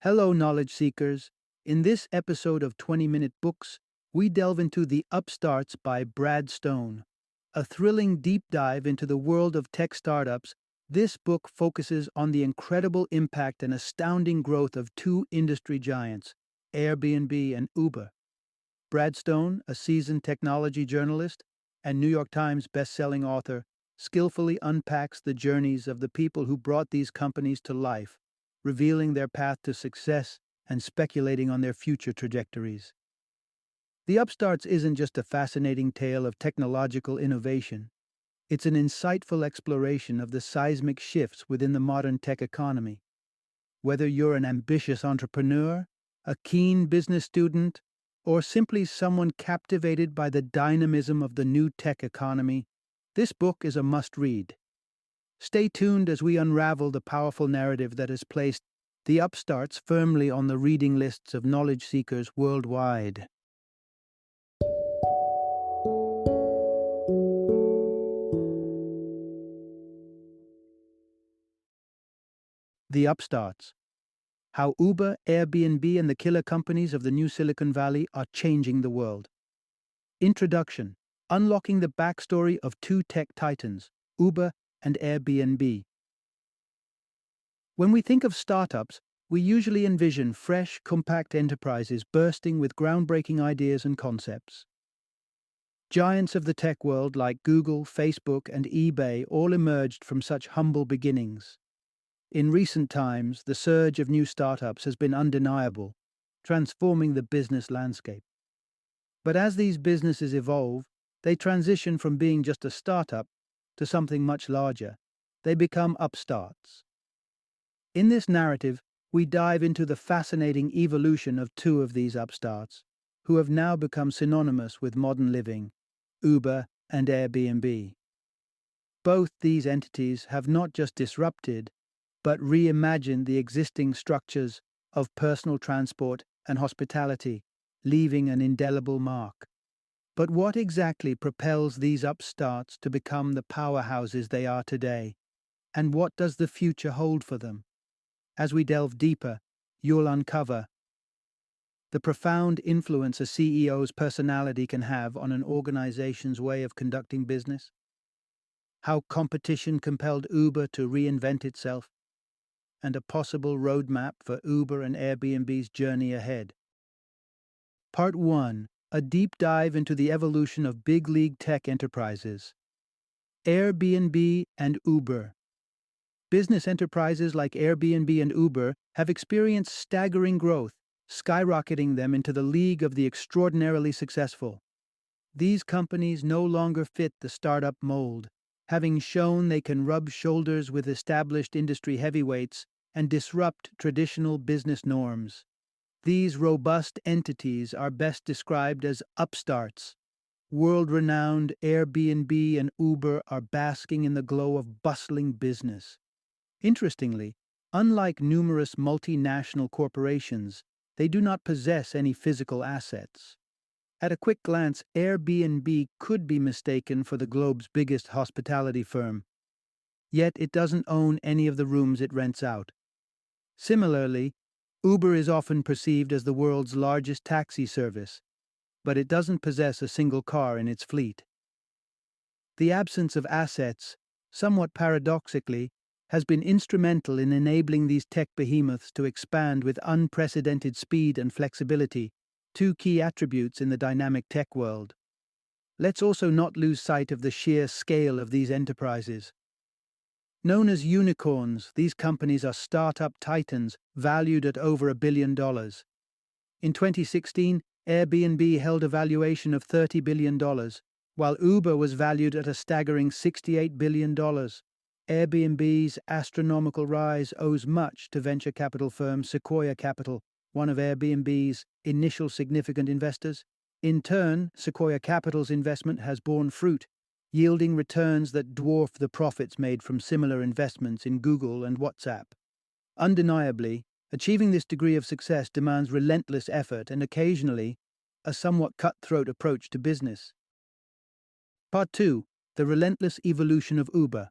Hello, knowledge seekers. In this episode of 20-Minute Books, we delve into The Upstarts by Brad Stone. A thrilling deep dive into the world of tech startups, this book focuses on the incredible impact and astounding growth of two industry giants, Airbnb and Uber. Brad Stone, a seasoned technology journalist and New York Times best-selling author, skillfully unpacks the journeys of the people who brought these companies to life, revealing their path to success and speculating on their future trajectories. The Upstarts isn't just a fascinating tale of technological innovation. It's an insightful exploration of the seismic shifts within the modern tech economy. Whether you're an ambitious entrepreneur, a keen business student, or simply someone captivated by the dynamism of the new tech economy, this book is a must-read. Stay tuned as we unravel the powerful narrative that has placed the Upstarts firmly on the reading lists of knowledge seekers worldwide. The Upstarts: How Uber, Airbnb, and the killer companies of the new Silicon Valley are changing the world. Introduction: Unlocking the backstory of two tech titans, Uber and Airbnb. When we think of startups, we usually envision fresh, compact enterprises bursting with groundbreaking ideas and concepts. Giants of the tech world like Google, Facebook, and eBay all emerged from such humble beginnings. In recent times, the surge of new startups has been undeniable, transforming the business landscape. But as these businesses evolve, they transition from being just a startup to something much larger. They become upstarts. In this narrative, we dive into the fascinating evolution of two of these upstarts, who have now become synonymous with modern living, Uber and Airbnb. Both these entities have not just disrupted, but reimagined the existing structures of personal transport and hospitality, leaving an indelible mark. But what exactly propels these upstarts to become the powerhouses they are today? And what does the future hold for them? As we delve deeper, you'll uncover the profound influence a CEO's personality can have on an organization's way of conducting business, how competition compelled Uber to reinvent itself, and a possible roadmap for Uber and Airbnb's journey ahead. Part 1: A deep dive into the evolution of big league tech enterprises. Airbnb and Uber. Business enterprises like Airbnb and Uber have experienced staggering growth, skyrocketing them into the league of the extraordinarily successful. These companies no longer fit the startup mold, having shown they can rub shoulders with established industry heavyweights and disrupt traditional business norms. These robust entities are best described as upstarts. World-renowned Airbnb and Uber are basking in the glow of bustling business. Interestingly, unlike numerous multinational corporations, they do not possess any physical assets. At a quick glance, Airbnb could be mistaken for the globe's biggest hospitality firm. Yet it doesn't own any of the rooms it rents out. Similarly, Uber is often perceived as the world's largest taxi service, but it doesn't possess a single car in its fleet. The absence of assets, somewhat paradoxically, has been instrumental in enabling these tech behemoths to expand with unprecedented speed and flexibility, two key attributes in the dynamic tech world. Let's also not lose sight of the sheer scale of these enterprises. Known as unicorns, these companies are startup titans valued at over $1 billion. In 2016, Airbnb held a valuation of $30 billion, while Uber was valued at a staggering $68 billion. Airbnb's astronomical rise owes much to venture capital firm Sequoia Capital, one of Airbnb's initial significant investors. In turn, Sequoia Capital's investment has borne fruit, yielding returns that dwarf the profits made from similar investments in Google and WhatsApp. Undeniably, achieving this degree of success demands relentless effort and occasionally a somewhat cutthroat approach to business. Part 2: The relentless evolution of Uber.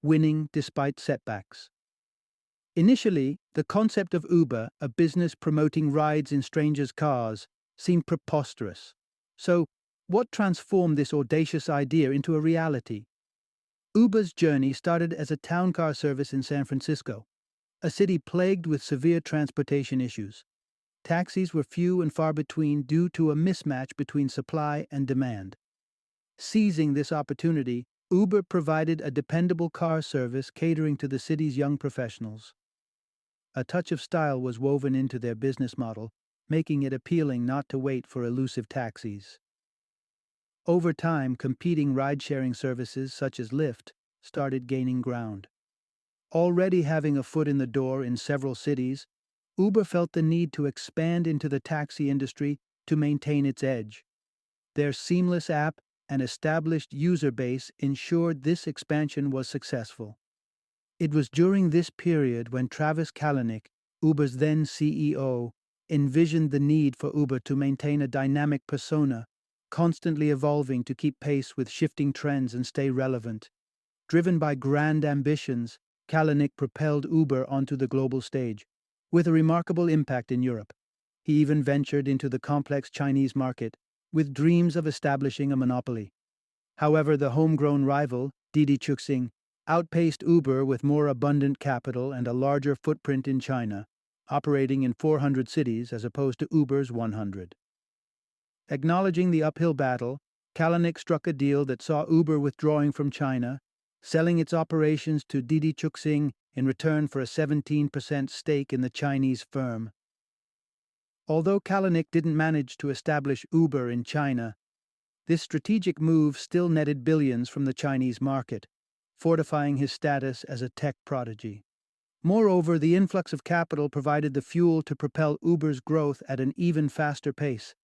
Winning despite setbacks. Initially, the concept of Uber, a business promoting rides in strangers' cars, seemed preposterous. So, what transformed this audacious idea into a reality? Uber's journey started as a town car service in San Francisco, a city plagued with severe transportation issues. Taxis were few and far between due to a mismatch between supply and demand. Seizing this opportunity, Uber provided a dependable car service catering to the city's young professionals. A touch of style was woven into their business model, making it appealing not to wait for elusive taxis. Over time, competing ride-sharing services such as Lyft started gaining ground. Already having a foot in the door in several cities, Uber felt the need to expand into the taxi industry to maintain its edge. Their seamless app and established user base ensured this expansion was successful. It was during this period when Travis Kalanick, Uber's then CEO, envisioned the need for Uber to maintain a dynamic persona, constantly evolving to keep pace with shifting trends and stay relevant. Driven by grand ambitions, Kalanick propelled Uber onto the global stage, with a remarkable impact in Europe. He even ventured into the complex Chinese market, with dreams of establishing a monopoly. However, the homegrown rival, Didi Chuxing, outpaced Uber with more abundant capital and a larger footprint in China, operating in 400 cities as opposed to Uber's 100. Acknowledging the uphill battle, Kalanick struck a deal that saw Uber withdrawing from China, selling its operations to Didi Chuxing in return for a 17% stake in the Chinese firm. Although Kalanick didn't manage to establish Uber in China, this strategic move still netted billions from the Chinese market, fortifying his status as a tech prodigy. Moreover, the influx of capital provided the fuel to propel Uber's growth at an even faster pace.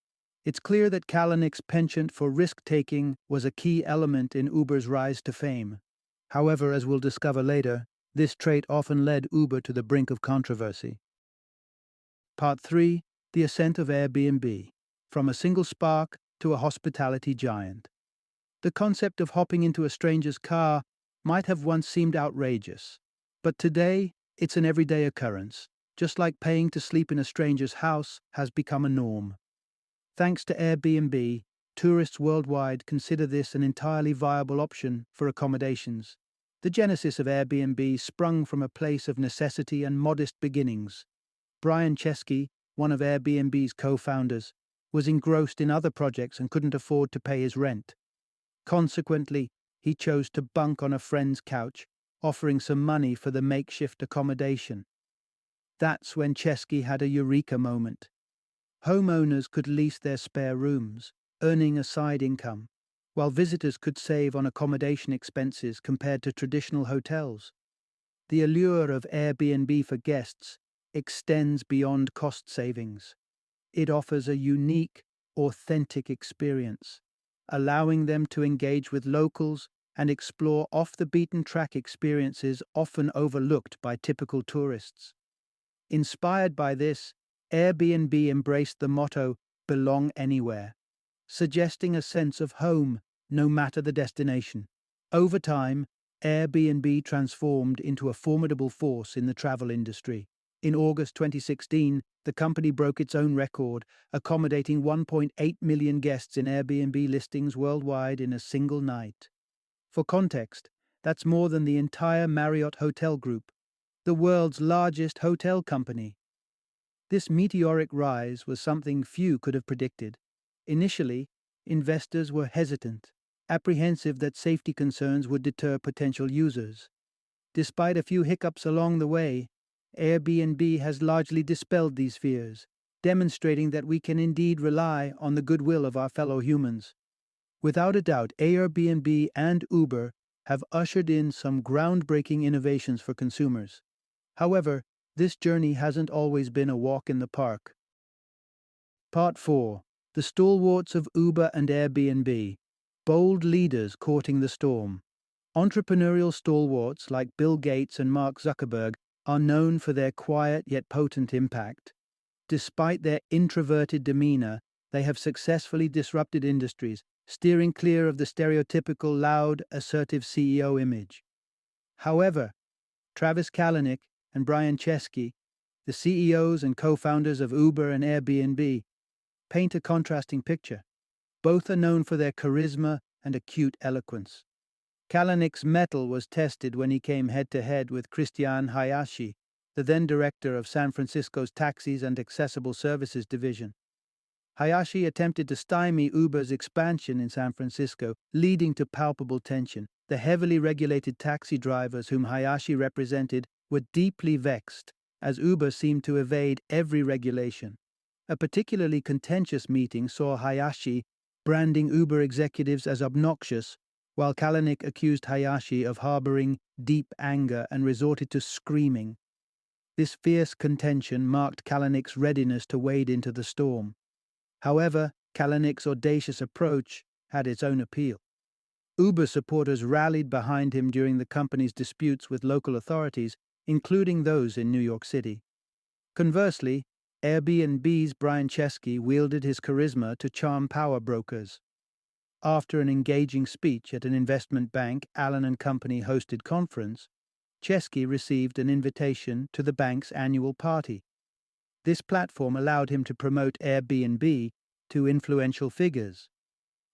It's clear that Kalanick's penchant for risk-taking was a key element in Uber's rise to fame. However, as we'll discover later, this trait often led Uber to the brink of controversy. Part 3. The Ascent of Airbnb. From a single spark to a hospitality giant. The concept of hopping into a stranger's car might have once seemed outrageous, but today it's an everyday occurrence, just like paying to sleep in a stranger's house has become a norm. Thanks to Airbnb, tourists worldwide consider this an entirely viable option for accommodations. The genesis of Airbnb sprung from a place of necessity and modest beginnings. Brian Chesky, one of Airbnb's co-founders, was engrossed in other projects and couldn't afford to pay his rent. Consequently, he chose to bunk on a friend's couch, offering some money for the makeshift accommodation. That's when Chesky had a eureka moment. Homeowners could lease their spare rooms, earning a side income, while visitors could save on accommodation expenses compared to traditional hotels. The allure of Airbnb for guests extends beyond cost savings. It offers a unique, authentic experience, allowing them to engage with locals and explore off-the-beaten-track experiences often overlooked by typical tourists. Inspired by this, Airbnb embraced the motto, "Belong anywhere," suggesting a sense of home, no matter the destination. Over time, Airbnb transformed into a formidable force in the travel industry. In August 2016, the company broke its own record, accommodating 1.8 million guests in Airbnb listings worldwide in a single night. For context, that's more than the entire Marriott Hotel Group, the world's largest hotel company. This meteoric rise was something few could have predicted. Initially, investors were hesitant, apprehensive that safety concerns would deter potential users. Despite a few hiccups along the way, Airbnb has largely dispelled these fears, demonstrating that we can indeed rely on the goodwill of our fellow humans. Without a doubt, Airbnb and Uber have ushered in some groundbreaking innovations for consumers. However, this journey hasn't always been a walk in the park. Part 4. The Stalwarts of Uber and Airbnb. Bold leaders courting the storm. Entrepreneurial stalwarts like Bill Gates and Mark Zuckerberg are known for their quiet yet potent impact. Despite their introverted demeanor, they have successfully disrupted industries, steering clear of the stereotypical loud, assertive CEO image. However, Travis Kalanick and Brian Chesky, the CEOs and co-founders of Uber and Airbnb, paint a contrasting picture. Both are known for their charisma and acute eloquence. Kalanick's mettle was tested when he came head-to-head with Christian Hayashi, the then director of San Francisco's Taxis and Accessible Services Division. Hayashi attempted to stymie Uber's expansion in San Francisco, leading to palpable tension. The heavily regulated taxi drivers whom Hayashi represented were deeply vexed, as Uber seemed to evade every regulation. A particularly contentious meeting saw Hayashi branding Uber executives as obnoxious, while Kalanick accused Hayashi of harboring deep anger and resorted to screaming. This fierce contention marked Kalanick's readiness to wade into the storm. However, Kalanick's audacious approach had its own appeal. Uber supporters rallied behind him during the company's disputes with local authorities, including those in New York City. Conversely, Airbnb's Brian Chesky wielded his charisma to charm power brokers. After an engaging speech at an investment bank Allen & Company hosted conference, Chesky received an invitation to the bank's annual party. This platform allowed him to promote Airbnb to influential figures.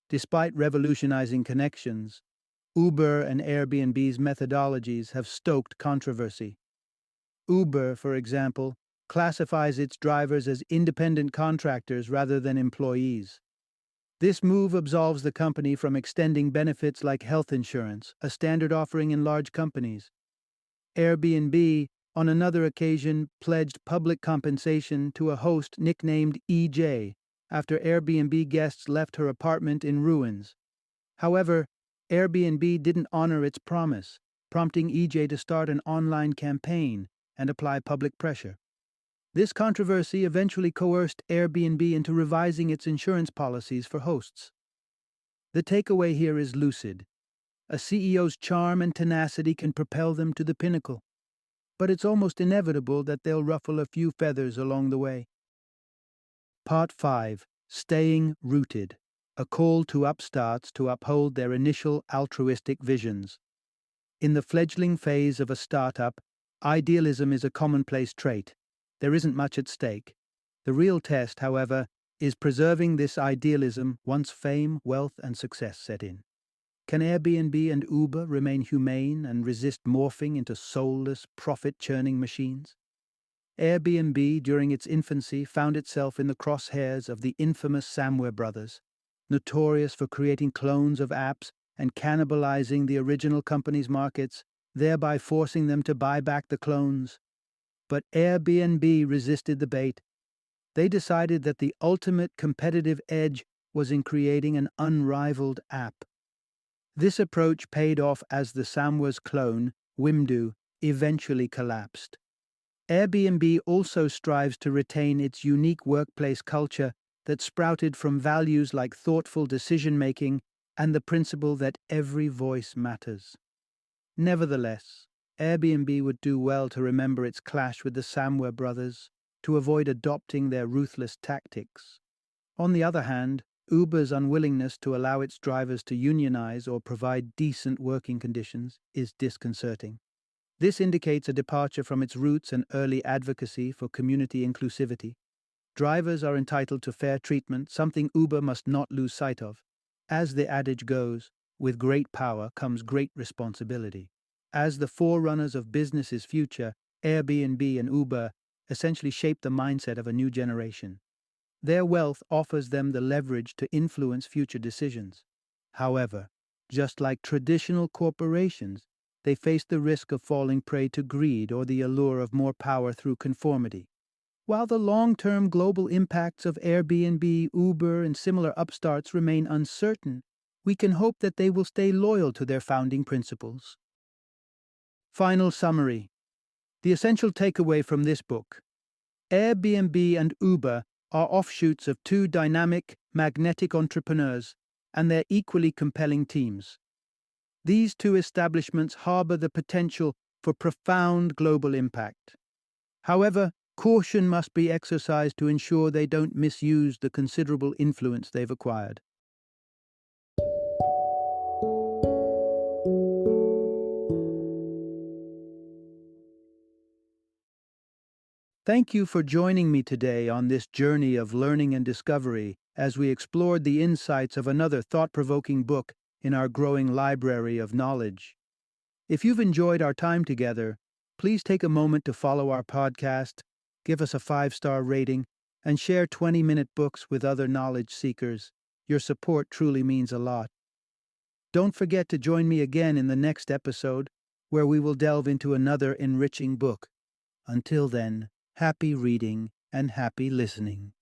Despite revolutionizing connections, Uber and Airbnb's methodologies have stoked controversy. Uber, for example, classifies its drivers as independent contractors rather than employees. This move absolves the company from extending benefits like health insurance, a standard offering in large companies. Airbnb, on another occasion, pledged public compensation to a host nicknamed EJ after Airbnb guests left her apartment in ruins. However, Airbnb didn't honor its promise, prompting EJ to start an online campaign and apply public pressure. This controversy eventually coerced Airbnb into revising its insurance policies for hosts. The takeaway here is lucid. A CEO's charm and tenacity can propel them to the pinnacle, but it's almost inevitable that they'll ruffle a few feathers along the way. Part 5. Staying Rooted. A call to upstarts to uphold their initial altruistic visions. In the fledgling phase of a startup, idealism is a commonplace trait. There isn't much at stake. The real test, however, is preserving this idealism once fame, wealth, and success set in. Can Airbnb and Uber remain humane and resist morphing into soulless, profit-churning machines? Airbnb, during its infancy, found itself in the crosshairs of the infamous Samware brothers, notorious for creating clones of apps and cannibalizing the original company's markets, thereby forcing them to buy back the clones. But Airbnb resisted the bait. They decided that the ultimate competitive edge was in creating an unrivaled app. This approach paid off as the Samware's clone, Wimdu, eventually collapsed. Airbnb also strives to retain its unique workplace culture that sprouted from values like thoughtful decision-making and the principle that every voice matters. Nevertheless, Airbnb would do well to remember its clash with the Samware brothers, to avoid adopting their ruthless tactics. On the other hand, Uber's unwillingness to allow its drivers to unionize or provide decent working conditions is disconcerting. This indicates a departure from its roots and early advocacy for community inclusivity. Drivers are entitled to fair treatment, something Uber must not lose sight of. As the adage goes, with great power comes great responsibility. As the forerunners of business's future, Airbnb and Uber essentially shape the mindset of a new generation. Their wealth offers them the leverage to influence future decisions. However, just like traditional corporations, they face the risk of falling prey to greed or the allure of more power through conformity. While the long-term global impacts of Airbnb, Uber, and similar upstarts remain uncertain, we can hope that they will stay loyal to their founding principles. Final summary. The essential takeaway from this book: Airbnb and Uber are offshoots of two dynamic, magnetic entrepreneurs, and their equally compelling teams. These two establishments harbor the potential for profound global impact. However, caution must be exercised to ensure they don't misuse the considerable influence they've acquired. Thank you for joining me today on this journey of learning and discovery as we explored the insights of another thought-provoking book in our growing library of knowledge. If you've enjoyed our time together, please take a moment to follow our podcast, give us a 5-star rating, and share 20-minute books with other knowledge seekers. Your support truly means a lot. Don't forget to join me again in the next episode, where we will delve into another enriching book. Until then, happy reading and happy listening.